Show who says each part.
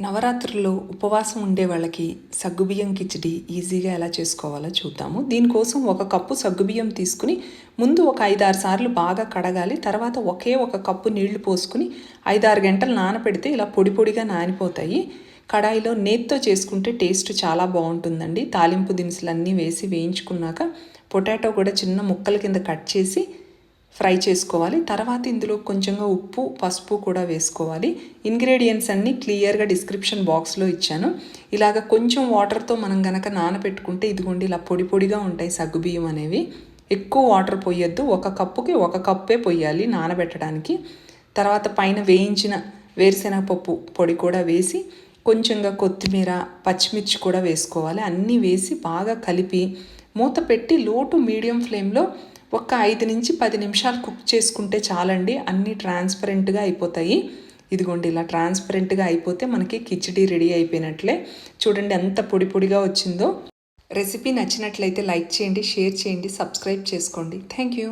Speaker 1: నవరాత్రుల్లో ఉపవాసం ఉండే వాళ్ళకి సగ్గుబియ్యం కిచిడి ఈజీగా ఎలా చేసుకోవాలో చూద్దాము. దీనికోసం ఒక కప్పు సగ్గుబియ్యం తీసుకుని ముందు ఒక 5-6 సార్లు బాగా కడగాలి. తర్వాత ఒకే ఒక కప్పు నీళ్లు పోసుకుని 5-6 గంటలు నానపెడితే ఇలా పొడి పొడిగా నానిపోతాయి. కడాయిలో నేతితో చేసుకుంటే టేస్ట్ చాలా బాగుంటుందండి. తాలింపు దినుసులన్నీ వేసి వేయించుకున్నాక పొటాటో కూడా చిన్న ముక్కల కింద కట్ చేసి ఫ్రై చేసుకోవాలి. తర్వాత ఇందులో కొంచెంగా ఉప్పు, పసుపు కూడా వేసుకోవాలి. ఇంగ్రీడియంట్స్ అన్నీ క్లియర్గా డిస్క్రిప్షన్ బాక్స్లో ఇచ్చాను. ఇలాగ కొంచెం వాటర్తో మనం గనక నానబెట్టుకుంటే ఇదిగోండి ఇలా పొడి పొడిగా ఉంటాయి సగ్గుబియ్యం అనేవి. ఎక్కువ వాటర్ పోయొద్దు, ఒక కప్పుకి ఒక కప్పే పోయాలి నానబెట్టడానికి. తర్వాత పైన వేయించిన వేరుశెనగపప్పు పొడి కూడా వేసి కొంచెంగా కొత్తిమీర, పచ్చిమిర్చి కూడా వేసుకోవాలి. అన్నీ వేసి బాగా కలిపి మూత పెట్టి లో టు మీడియం ఫ్లేమ్లో ఒక 5 నుంచి 10 నిమిషాలు కుక్ చేసుకుంటే చాలండి. అన్నీ ట్రాన్స్పరెంట్గా అయిపోతాయి. ఇదిగోండి ఇలా ట్రాన్స్పరెంట్గా అయిపోతే మనకి కిచిడి రెడీ అయిపోయినట్లే. చూడండి ఎంత పొడి పొడిగా వచ్చిందో. రెసిపీ నచ్చినట్లయితే లైక్ చేయండి, షేర్ చేయండి, సబ్స్క్రైబ్ చేసుకోండి. Thank you.